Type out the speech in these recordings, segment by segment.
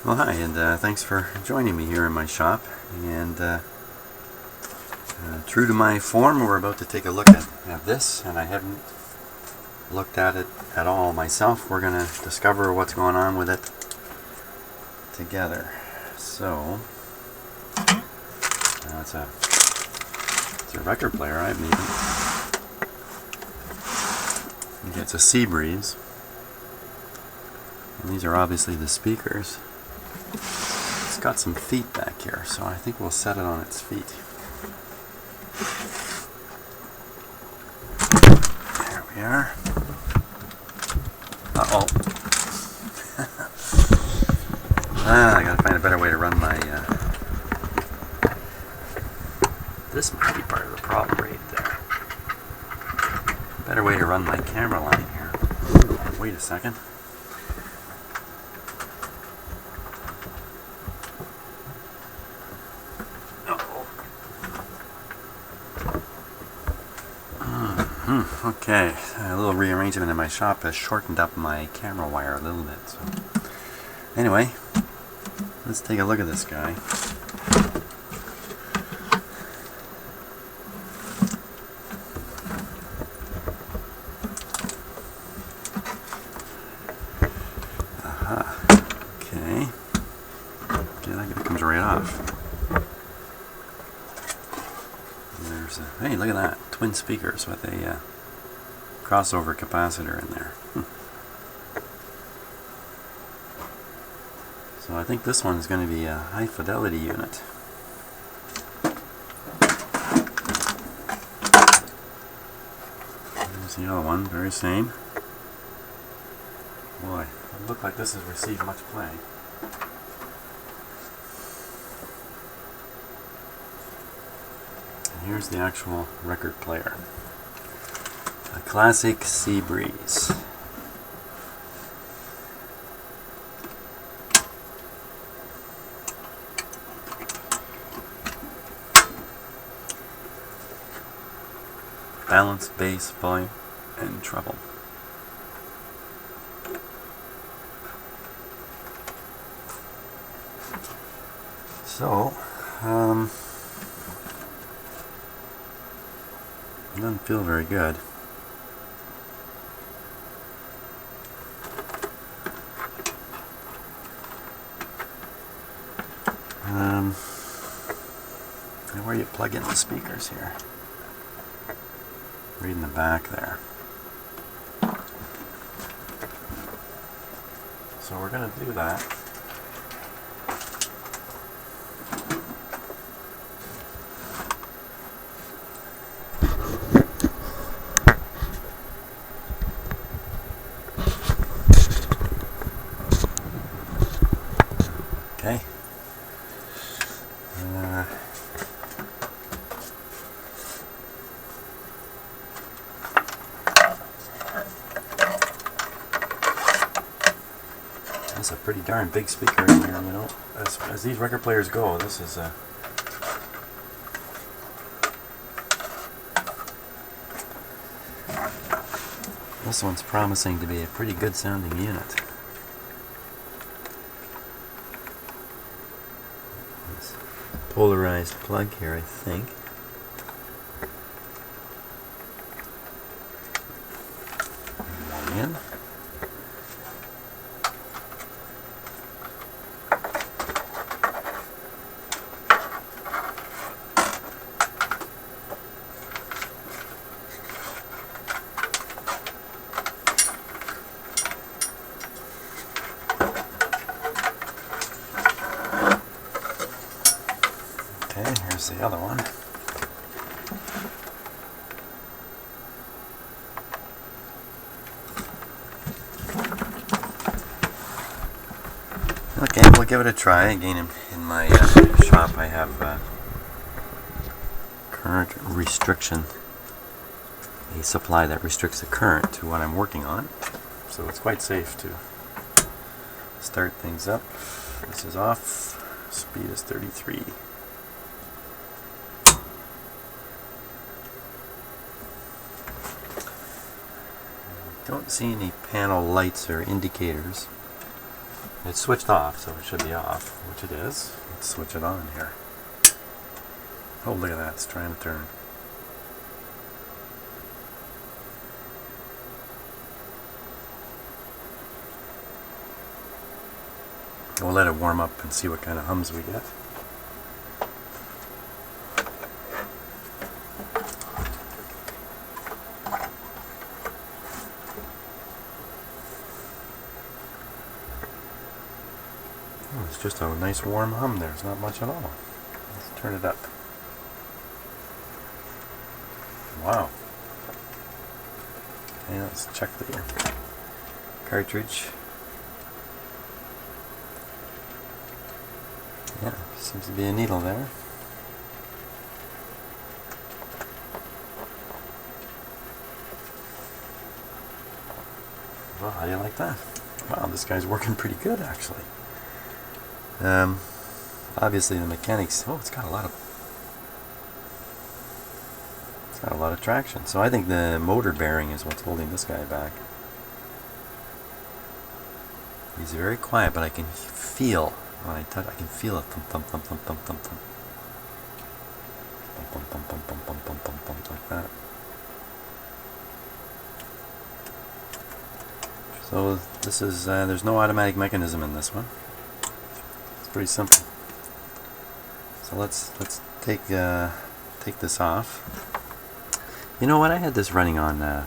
Well, hi, and thanks for joining me here in my shop. And true to my form, we're about to take a look at this, and I haven't looked at it at all myself. We're going to discover what's going on with it together. So, it's a record player, I believe. It's a Seabreeze. And these are obviously the speakers. It's got some feet back here, so I think we'll set it on its feet. There we are. Uh-oh. I gotta find a better way to run my... This might be part of the problem right there. Better way to run my camera line here. Wait a second. Okay, a little rearrangement in my shop has shortened up my camera wire a little bit. So, anyway, let's take a look at this guy. Aha. Okay. Okay, that comes right off. There's hey, look at that. Twin speakers with a crossover capacitor in there. So I think this one's going to be a high fidelity unit. There's the other one, very same. Boy, it looked like this has received much play. And here's the actual record player. A classic Seabreeze. Balance, bass, volume, and treble. So, it doesn't feel very good. Where you plug in the speakers here. Right in the back there. So we're going to do that. Okay. That's a pretty darn big speaker in here, you know. As these record players go, this is a... This one's promising to be a pretty good sounding unit. This polarized plug here, I think. One in. Okay, here's the other one. Okay, we'll give it a try. Again, in my shop I have current restriction, a supply that restricts the current to what I'm working on. So it's quite safe to start things up. This is off. Speed is 33. Don't see any panel lights or indicators. It's switched off, so it should be off, which it is. Let's switch it on here. Oh, look at that, it's trying to turn. We'll let it warm up and see what kind of hums we get. Oh, it's just a nice warm hum there. It's not much at all. Let's turn it up. Wow. Okay, let's check the cartridge. Yeah, seems to be a needle there. Well, how do you like that? Wow, this guy's working pretty good actually. Obviously the mechanics. Oh, it's got a lot of traction. So I think the motor bearing is what's holding this guy back. He's very quiet, but I can feel when I touch. I can feel it thump thump thump thump thump thump thump. Thump thump thump thump thump thump thump thump like that. So this is there's no automatic mechanism in this one. It's pretty simple. So let's take this off. You know what? I had this running on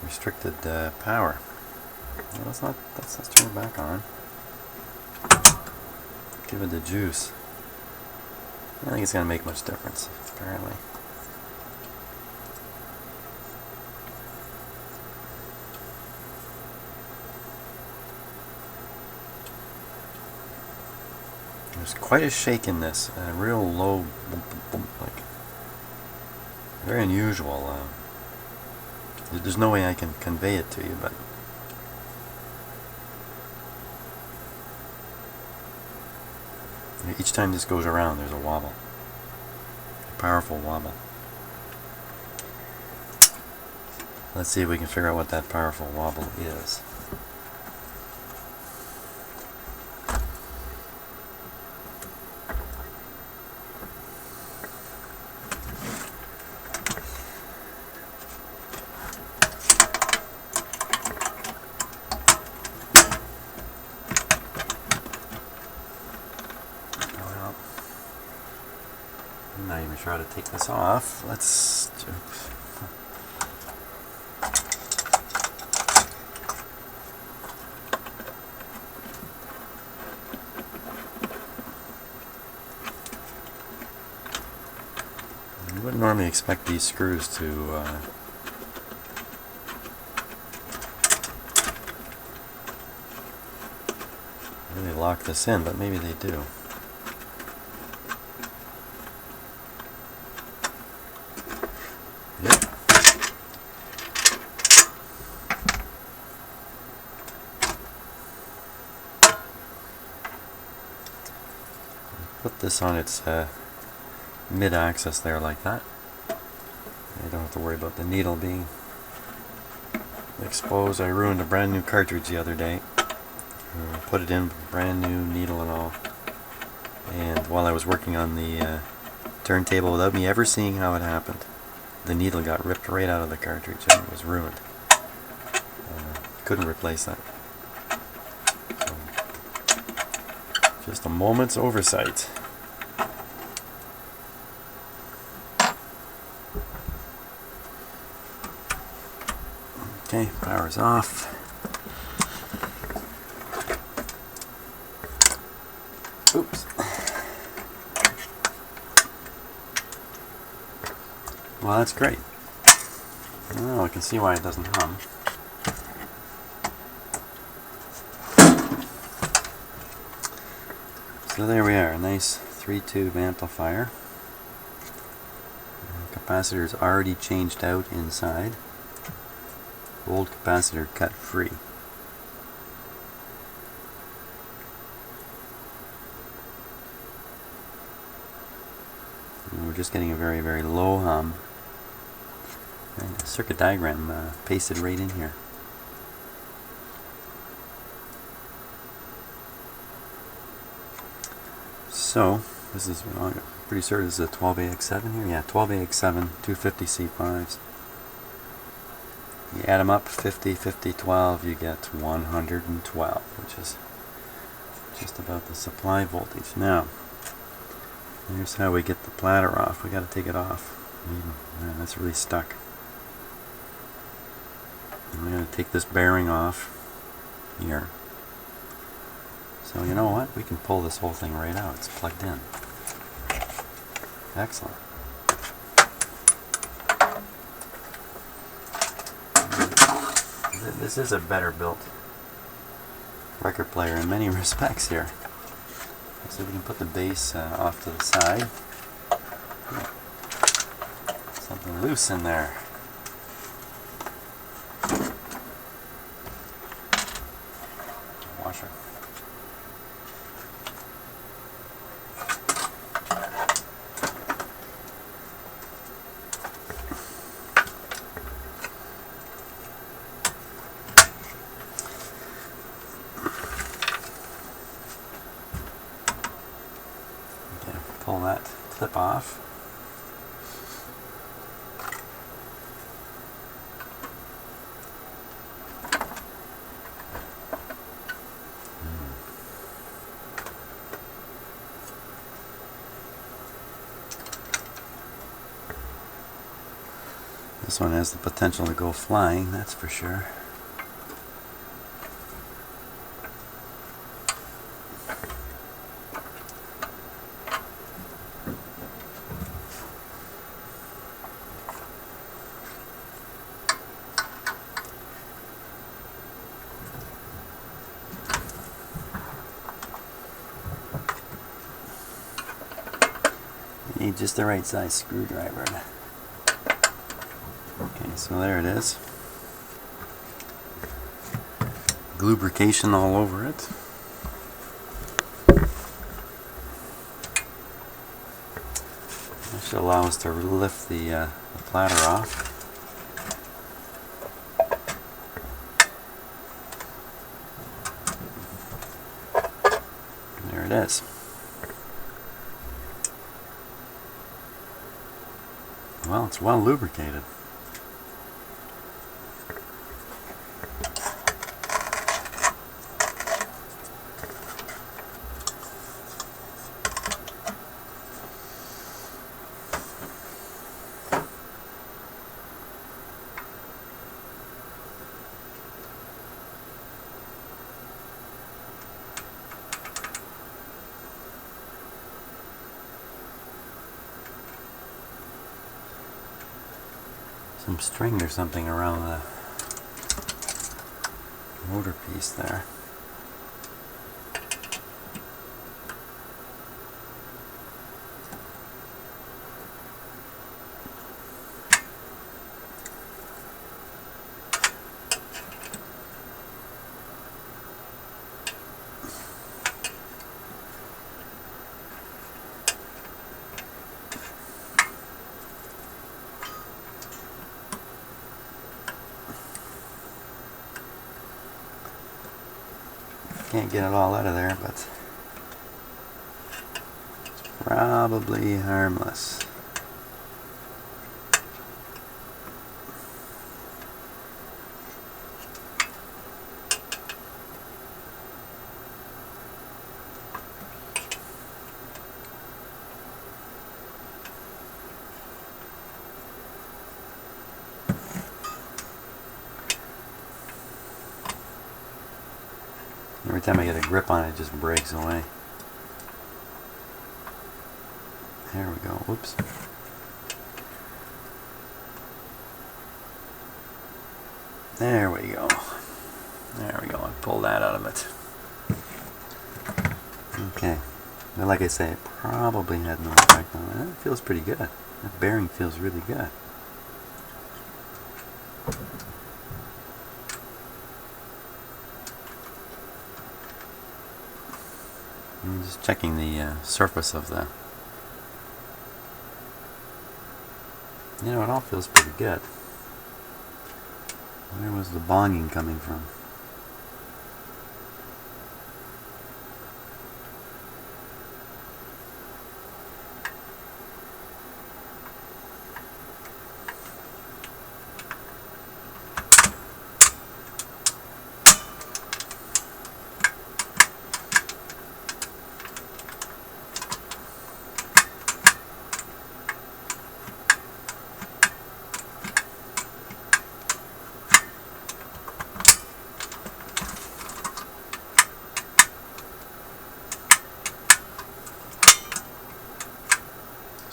restricted power. Well, let's turn it back on. Give it the juice. I don't think it's gonna make much difference, apparently. There's quite a shake in this, a real low bump, bump, bump, like very unusual. There's no way I can convey it to you, but each time this goes around, there's a wobble, a powerful wobble. Let's see if we can figure out what that powerful wobble is. I'm not even sure how to take this off. Let's. You wouldn't normally expect these screws to really lock this in, but maybe they do. Put this on its mid-axis there like that. You don't have to worry about the needle being exposed. I ruined a brand new cartridge the other day. Put it in, brand new needle and all. And while I was working on the turntable without me ever seeing how it happened, the needle got ripped right out of the cartridge and it was ruined. Couldn't replace that. Just a moment's oversight. Okay, power's off. Oops. Well, that's great. Oh, I can see why it doesn't hum. So there we are, a nice 3-tube amplifier. Capacitor is already changed out inside. Old capacitor cut free. And we're just getting a very, very low hum. And a circuit diagram pasted right in here. So this is, I'm pretty certain this is a 12AX7 here. Yeah, 12AX7, 250 C5s. You add them up, 50, 50, 12, you get 112, which is just about the supply voltage. Now, here's how we get the platter off. We got to take it off. Man, that's really stuck. I'm going to take this bearing off here. So you know what? We can pull this whole thing right out. It's plugged in. Excellent. This is a better built record player in many respects here. So we can put the bass off to the side. Something loose in there. Washer. Pull that clip off. This one has the potential to go flying, that's for sure. You need just the right size screwdriver. Okay, so there it is. Lubrication all over it. This should allow us to lift the platter off. There it is. Well, it's well lubricated. Some string or something around the motor piece there. Can't get it all out of there, but it's probably harmless. Every time I get a grip on it, it just breaks away. There we go. Whoops. There we go. There we go. I pulled that out of it. Okay. But like I say, it probably had no effect on it. It feels pretty good. That bearing feels really good. I'm just checking the surface of the... You know, it all feels pretty good. Where was the bonging coming from?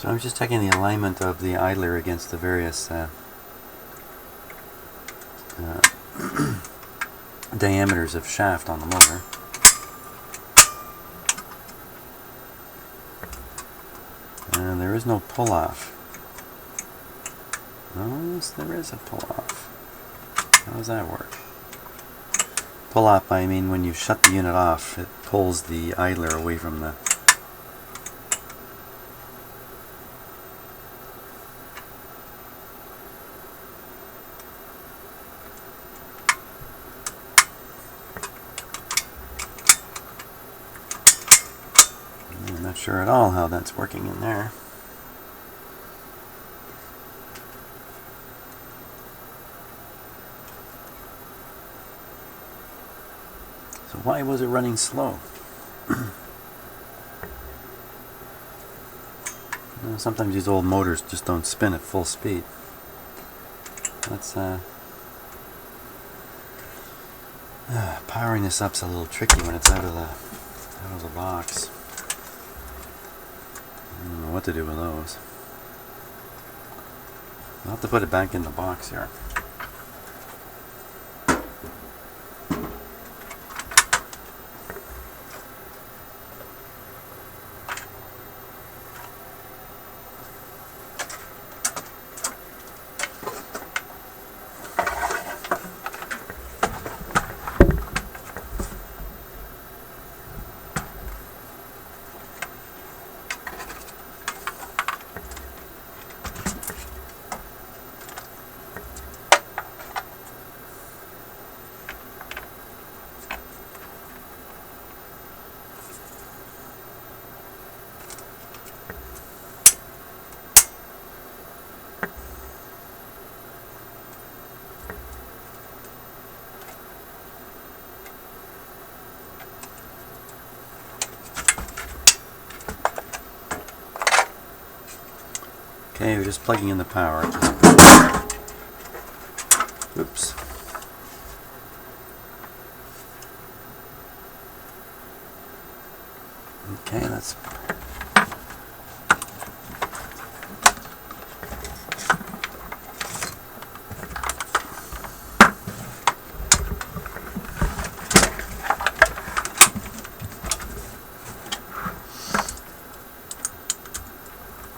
So I'm just checking the alignment of the idler against the various diameters of shaft on the motor. And there is no pull-off. Oh, yes, there is a pull-off. How does that work? Pull-off, I mean when you shut the unit off, it pulls the idler away from the... I'm not sure at all how that's working in there. So why was it running slow? Sometimes these old motors just don't spin at full speed. That's powering this up's a little tricky when it's out of the box. I don't know what to do with those. I'll have to put it back in the box here. Okay, we're just plugging in the power. Oops. Okay, let's...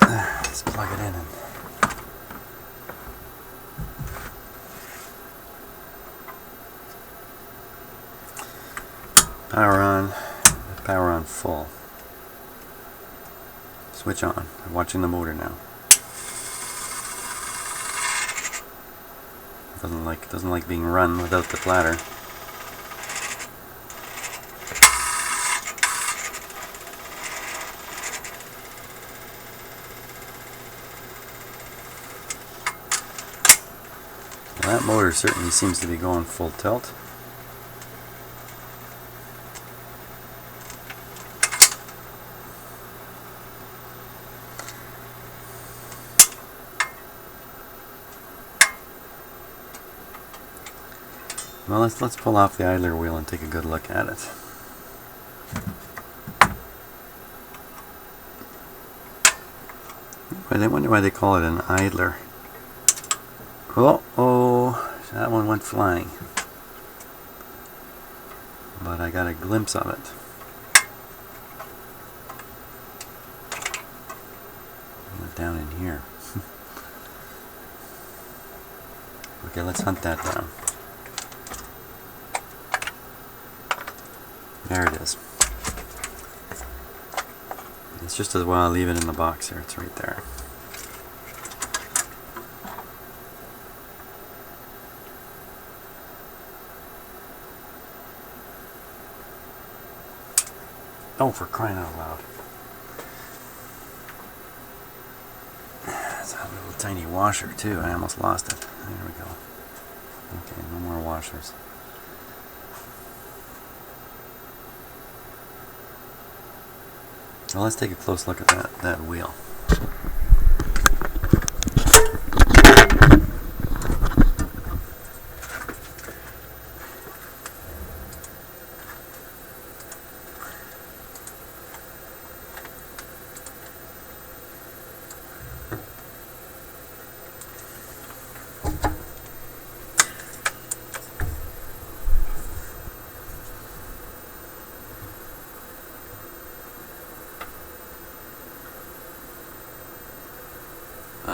let's plug it in and... Power on full. Switch on. I'm watching the motor now. Doesn't like being run without the platter. Well, that motor certainly seems to be going full tilt. Well, let's pull off the idler wheel and take a good look at it. I wonder why they call it an idler. Oh, that one went flying. But I got a glimpse of it. It went down in here. Okay, let's hunt that down. There it is. It's just as well I leave it in the box here. It's right there. Oh, for crying out loud. It's a little tiny washer too. I almost lost it. There we go. Okay, no more washers. Well, let's take a close look at that wheel.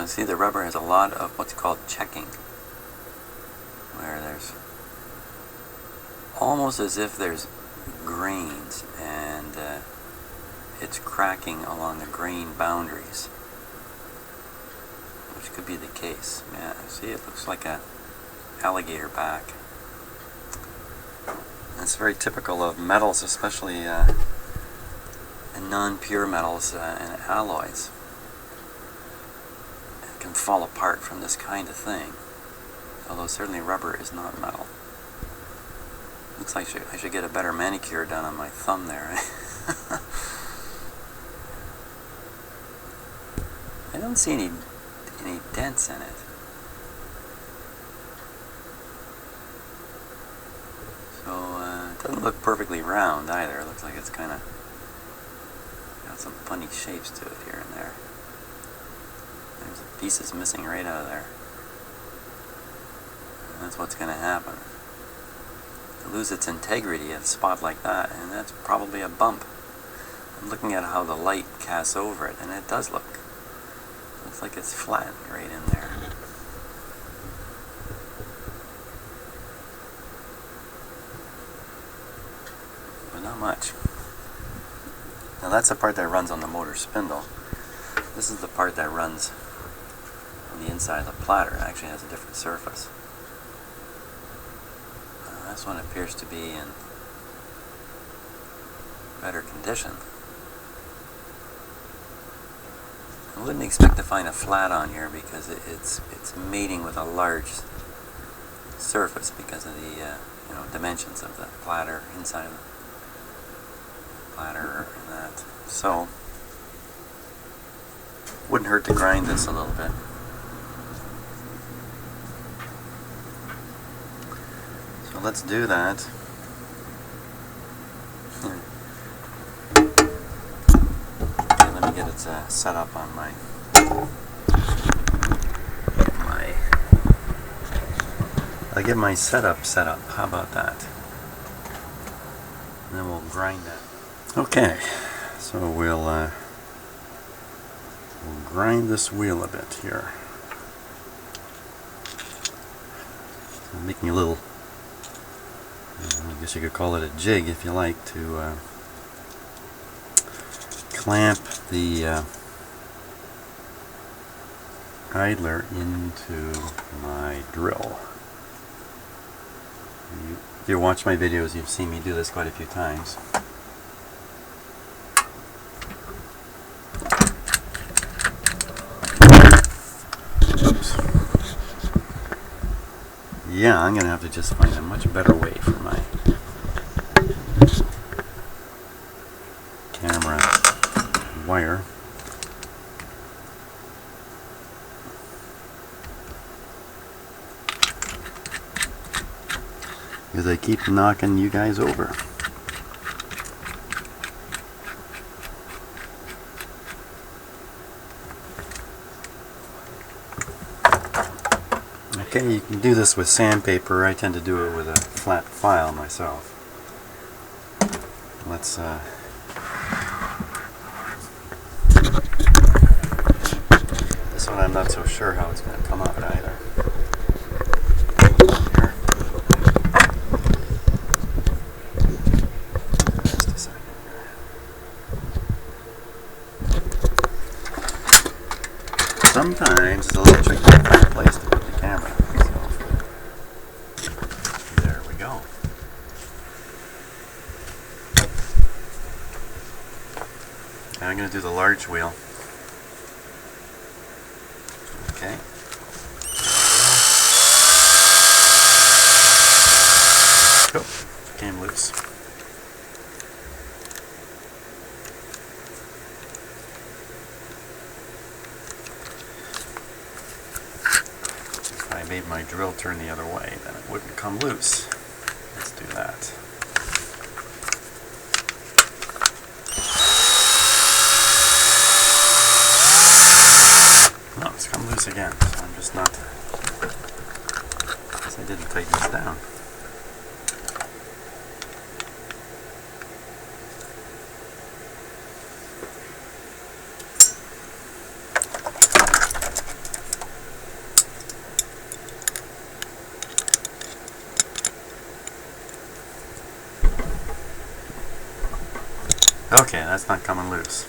see the rubber has a lot of what's called checking, where there's almost as if there's grains, and it's cracking along the grain boundaries, which could be the case. Yeah, see, it looks like a alligator back. It's very typical of metals, especially non-pure metals and alloys. It can fall apart from this kind of thing, although certainly rubber is not metal. Looks like I should get a better manicure done on my thumb there. I don't see any dents in it. So it doesn't look perfectly round either. It looks like it's kind of got some funny shapes to it here and there. There's pieces missing right out of there. And that's what's going to happen. It'll lose its integrity at a spot like that, and that's probably a bump. I'm looking at how the light casts over it, and it does looks like it's flat right in there. But not much. Now that's the part that runs on the motor spindle. This is the part that runs on the inside of the platter. It actually has a different surface. This one appears to be in better condition. I wouldn't expect to find a flat on here because it's mating with a large surface because of the dimensions of the platter inside of the platter and that. So wouldn't hurt to grind this a little bit. So let's do that. Okay, let me get it set up on my I'll get my setup set up. How about that? And then we'll grind that. Okay, so we'll grind this wheel a bit here. I'm making a little, I guess you could call it a jig if you like, to clamp the idler into my drill. If you watch my videos, you've seen me do this quite a few times. Oops. Yeah, I'm going to have to just find a much better way for my camera wire. Because I keep knocking you guys over. Okay, you can do this with sandpaper. I tend to do it with a flat file myself. Let's this one I'm not so sure how it's going to come out either. Here. Just a second here. Sometimes it's a little tricky to find a place to put the camera. So there we go. Now I'm going to do the large wheel. Okay. Oh, came loose. If I made my drill turn the other way, then it wouldn't come loose. Let's do that. No, it's come loose again, so I'm just not, I guess I didn't tighten this down. Okay, that's not coming loose.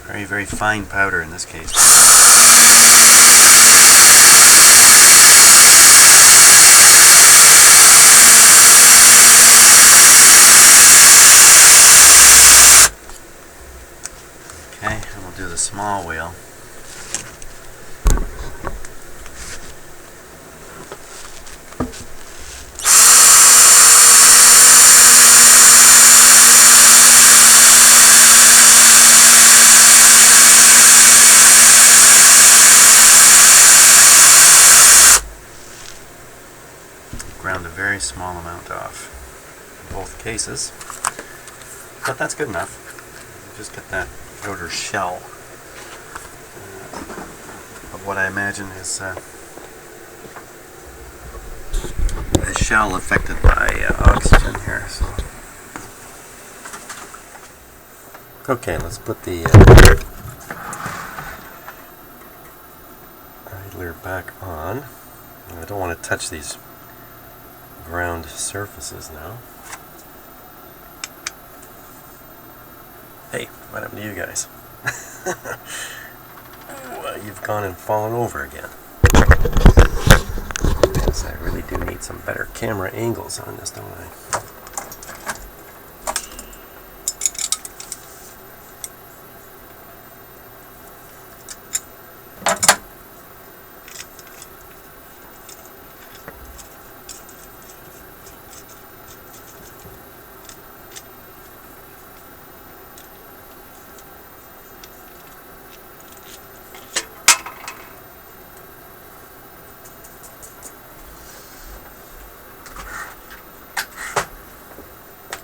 Very, very fine powder in this case. Okay, and we'll do the small wheel. Ground a very small amount off in both cases, but that's good enough. Just get that outer shell of what I imagine is a shell affected by oxygen here. So. Okay, let's put the idler back on. I don't want to touch these ground surfaces now. Hey, what happened to you guys? You've gone and fallen over again. Yes, I really do need some better camera angles on this, don't I?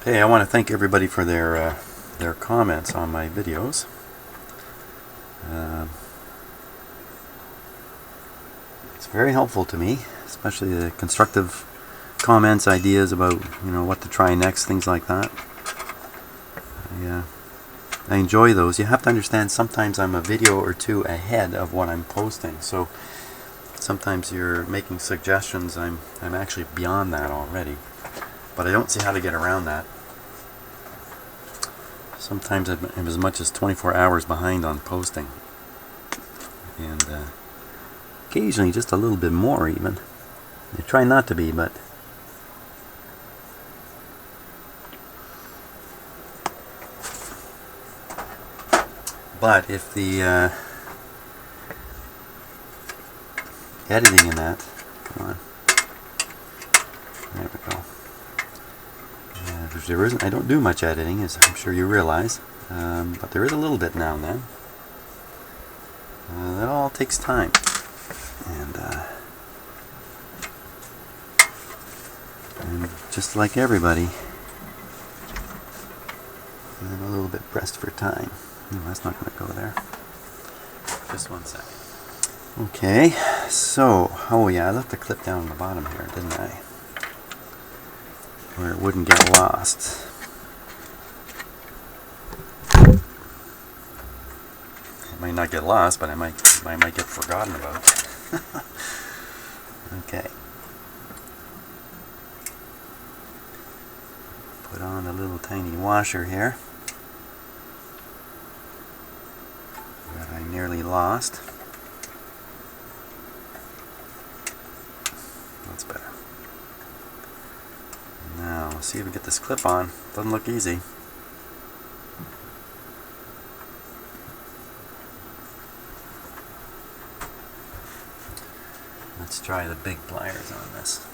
Hey, I want to thank everybody for their comments on my videos. It's very helpful to me, especially the constructive comments, ideas about what to try next, things like that. I enjoy those. You have to understand, sometimes I'm a video or two ahead of what I'm posting, so sometimes you're making suggestions. I'm actually beyond that already. But I don't see how to get around that. Sometimes I'm as much as 24 hours behind on posting. And occasionally just a little bit more even. I try not to be, but... But if the editing in that... Come on. There we go. There isn't, I don't do much editing, as I'm sure you realize, but there is a little bit now and then. That all takes time, and just like everybody, I'm a little bit pressed for time. No, that's not going to go there. Just one second. Okay, so, oh yeah, I left the clip down on the bottom here, didn't I? Where it wouldn't get lost. It might not get lost, but I might get forgotten about. Okay. Put on a little tiny washer here that I nearly lost. That's better. Now, let's see if we get this clip on. Doesn't look easy. Let's try the big pliers on this.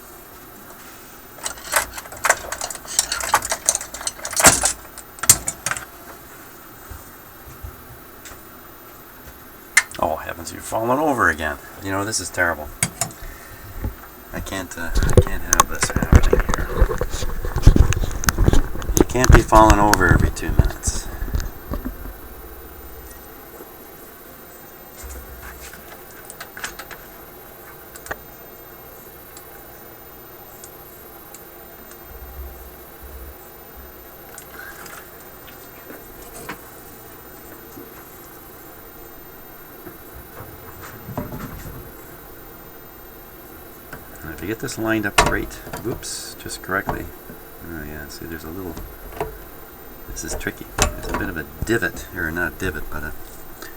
Oh heavens, you've fallen over again. You know, this is terrible. I can't have this happening here. You can't be falling over every 2 minutes. to get this lined up right, oops, just correctly. Oh yeah, see there's a little, this is tricky. There's a bit of a divot, or not divot, but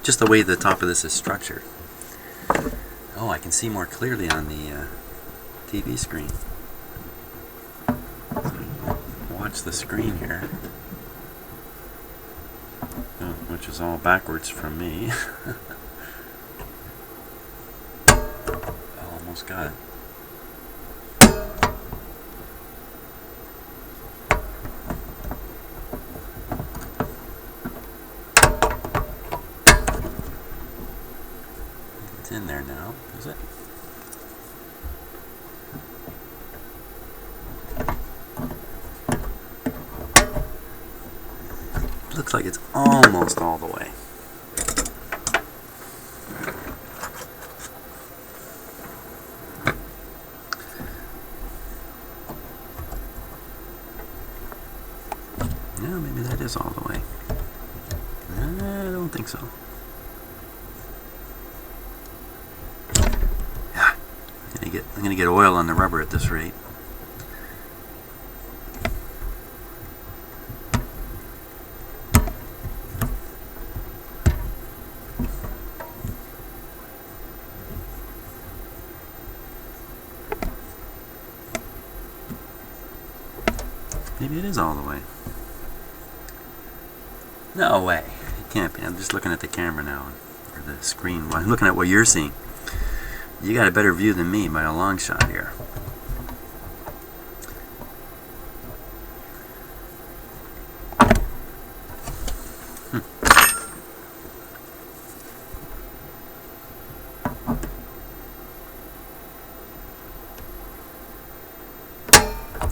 just the way the top of this is structured. Oh, I can see more clearly on the TV screen. So watch the screen here, which is all backwards from me. Almost got it. It's in there now, is it? Looks like it's almost all the way. Yeah, maybe that is all the way. I don't think so. Yeah, I'm gonna get oil on the rubber at this rate. Maybe it is all the way. No way. It can't be. I'm just looking at the camera now, or the screen. I'm looking at what you're seeing. You got a better view than me by a long shot here.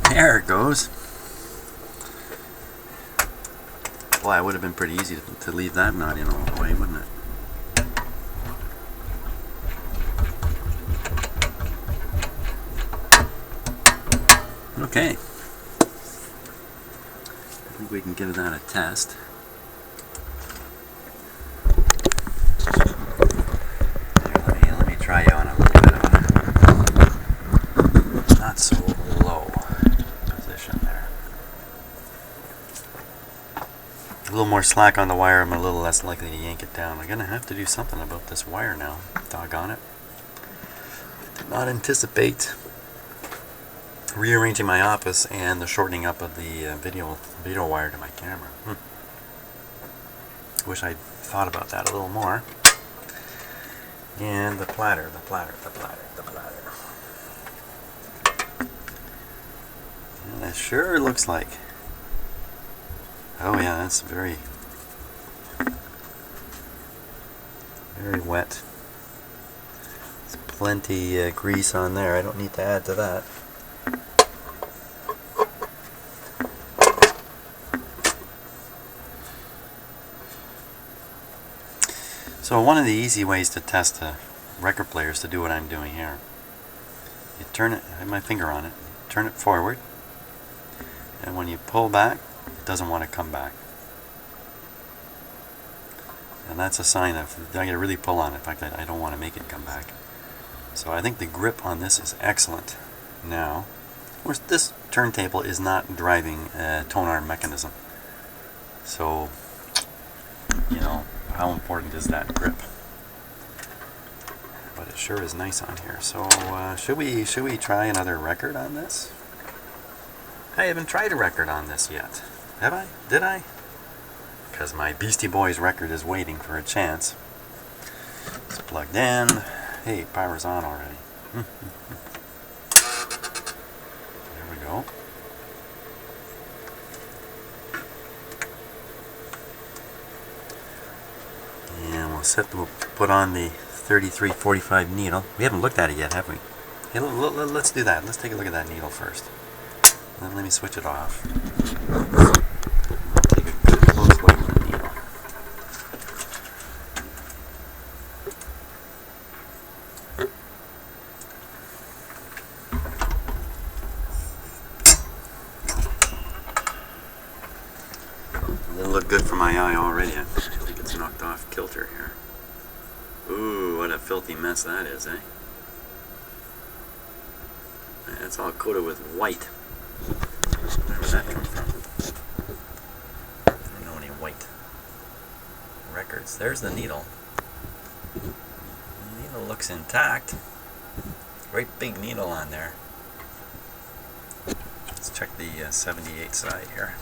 There it goes. Boy, it would have been pretty easy to leave that knot in all the way, wouldn't it? Okay. I think we can give that a test. Let me try you on a little bit of a not so low position there. A little more slack on the wire, I'm a little less likely to yank it down. I'm going to have to do something about this wire now. Doggone it. I did not anticipate rearranging my office and the shortening up of the video wire to my camera. Wish I'd thought about that a little more. And the platter. And it sure looks like. Oh yeah, that's very wet. There's plenty grease on there. I don't need to add to that. So one of the easy ways to test a record player is to do what I'm doing here. You turn it, I have my finger on it, turn it forward, and when you pull back, it doesn't want to come back. And that's a sign of, I gotta really pull on it. In fact, I don't want to make it come back. So I think the grip on this is excellent now. Of course, this turntable is not driving a tone arm mechanism. So, you know, how important is that grip? But it sure is nice on here. So should we try another record on this? I haven't tried a record on this yet. Have I? Did I? Because my Beastie Boys record is waiting for a chance. It's plugged in. Hey, power's on already. There we go. And we'll put on the 3345 needle. We haven't looked at it yet, have we? Hey, let's do that. Let's take a look at that needle first. Then let me switch it off. Take a good close look at the needle. Doesn't look good for my eye already. I think it's knocked off kilter here. Ooh, what a filthy mess that is, eh? It's all coated with white. Where did that come from? I don't know any white records. There's the needle. The needle looks intact. Great big needle on there. Let's check the 78 side here.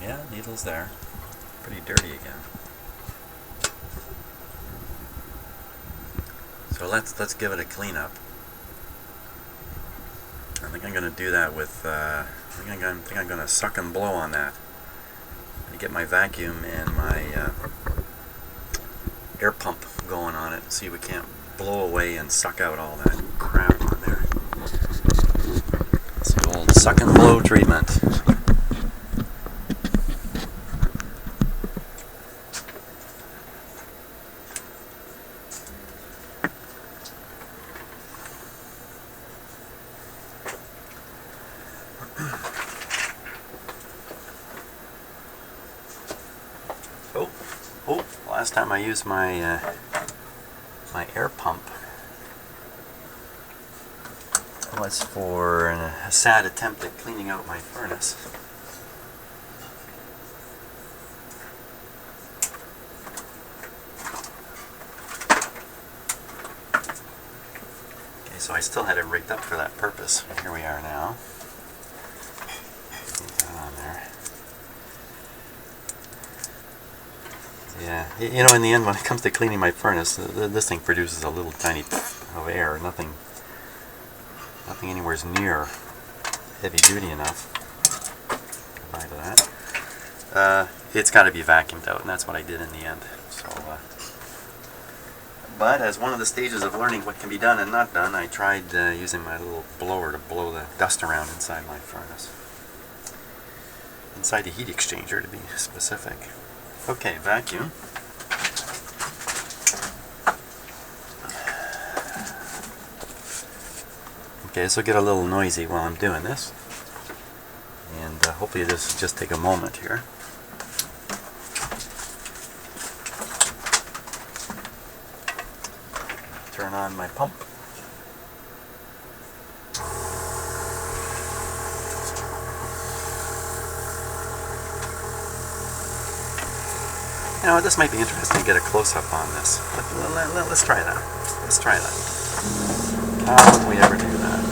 Yeah, needle's there. Pretty dirty again. So let's give it a cleanup. I think I'm going to do that with. I think I'm going to suck and blow on that. I'm going to get my vacuum and my air pump going on it. See if we can't blow away and suck out all that crap on there. It's the old suck and blow treatment. Last time I used my my air pump was for a sad attempt at cleaning out my furnace. Okay, so I still had it rigged up for that purpose. Here we are now. Get that on there. Yeah, you know, in the end, when it comes to cleaning my furnace, this thing produces a little tiny of air. Nothing anywhere near heavy duty enough. Goodbye to that. It's got to be vacuumed out, and that's what I did in the end. So, but as one of the stages of learning what can be done and not done, I tried using my little blower to blow the dust around inside my furnace. Inside the heat exchanger, to be specific. Okay, vacuum. Okay, this will get a little noisy while I'm doing this. And hopefully this will just take a moment here. Turn on my pump. You know, this might be interesting to get a close-up on this. Let's try that. Let's try that. How would we ever do that?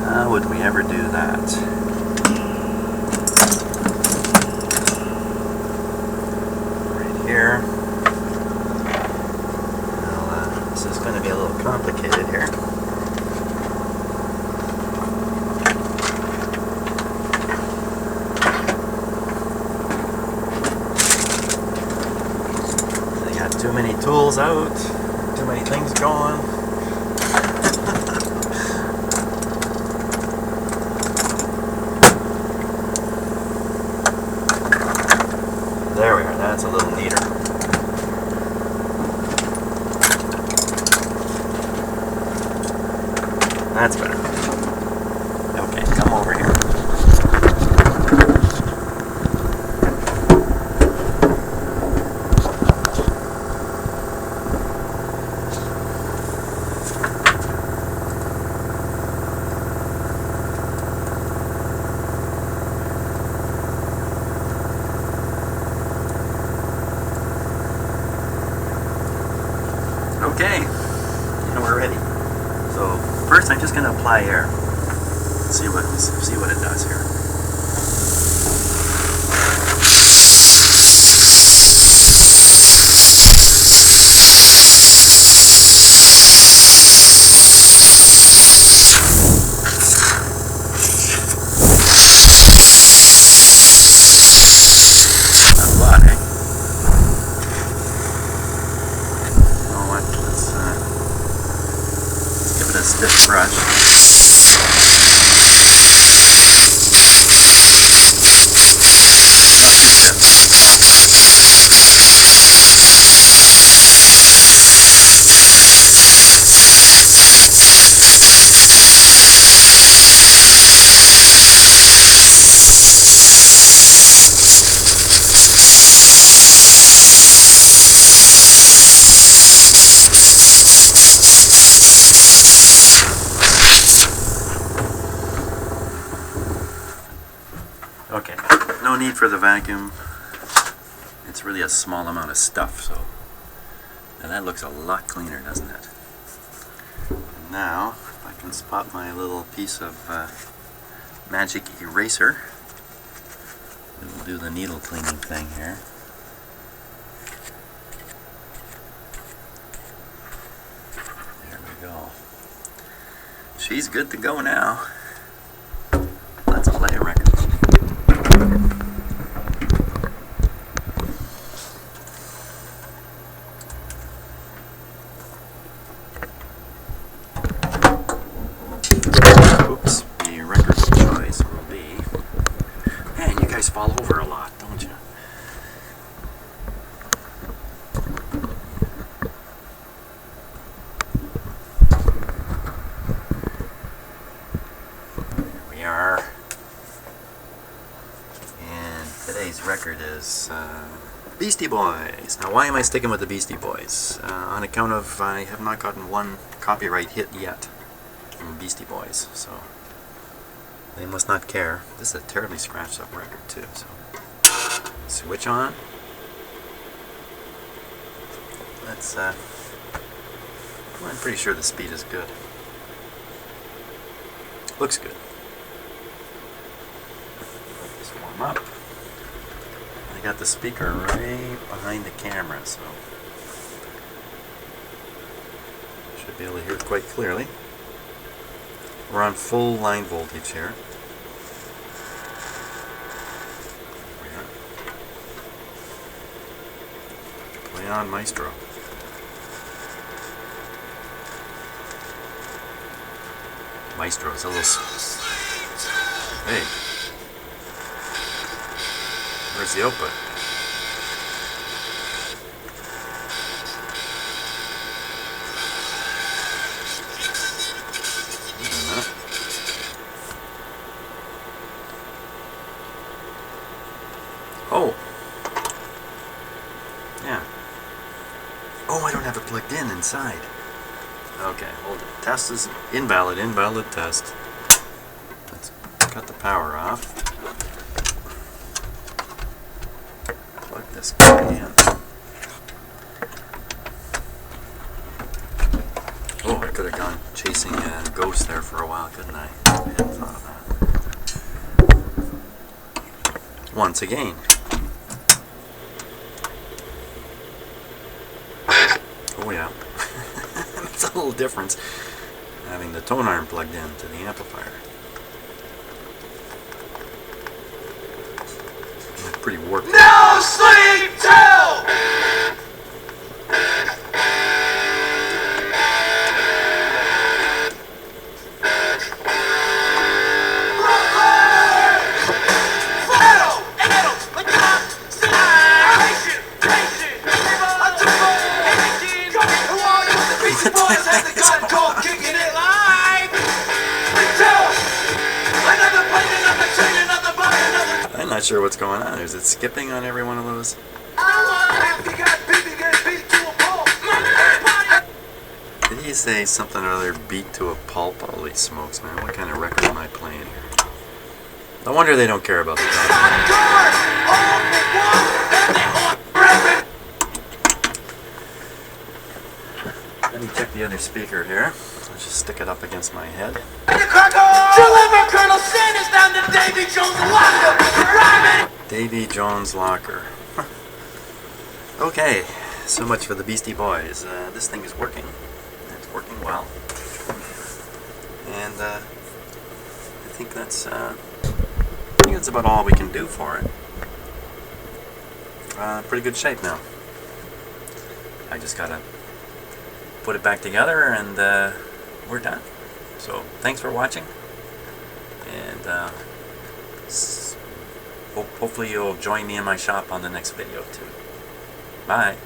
How would we ever do that? Here. Well, this is going to be a little complicated here. I got too many tools out, too many things going. There we are, that's a little neater. That's better. Okay, come over here. Okay, and we're ready. So first, I'm just going to apply air. See what it does here. Not a lot, eh? You know what? Let's give it a stiff brush. Not too stiff. Okay, no need for the vacuum. It's really a small amount of stuff, so and that looks a lot cleaner, doesn't it? And now, if I can spot my little piece of magic eraser, we'll do the needle cleaning thing here. There we go. She's good to go now. Let's play a record. Oops, the record choice will be... Man, you guys fall over a lot, don't you? Here we are. And today's record is Beastie Boys. Now, why am I sticking with the Beastie Boys? On account of I have not gotten one copyright hit yet from Beastie Boys, so they must not care. This is a terribly scratched up record too, so switch on. Let's well, I'm pretty sure the speed is good. Looks good. Let this warm up. I got the speaker right behind the camera, so should be able to hear it quite clearly. We're on full line voltage here. Play on Maestro. Maestro is a little... Hey. Where's the output? Wait a minute. Oh. Yeah. Oh, I don't have it plugged in inside. Okay, hold it. Test is invalid. Invalid test. Let's cut the power off. Plug this guy in. Oh, I could have gone chasing a ghost there for a while, couldn't I? I hadn't thought of that. Once again. Oh yeah. It's a little difference having the tone arm plugged in to the amplifier. It's pretty warped. No sleep till! I'm not sure what's going on. Is it skipping on every one of those? Did he say something or other, beat to a pulp? Holy smokes, man. What kind of record am I playing here? No wonder they don't care about the content. Let me check the other speaker here. I'll just stick it up against my head. Deliver Colonel Sanders down to Davy Jones' locker. Davy Jones' locker. Okay, so much for the Beastie Boys. This thing is working. It's working well. And I think that's about all we can do for it. Pretty good shape now. I just gotta put it back together and we're done. So thanks for watching, and hopefully you'll join me in my shop on the next video too. Bye.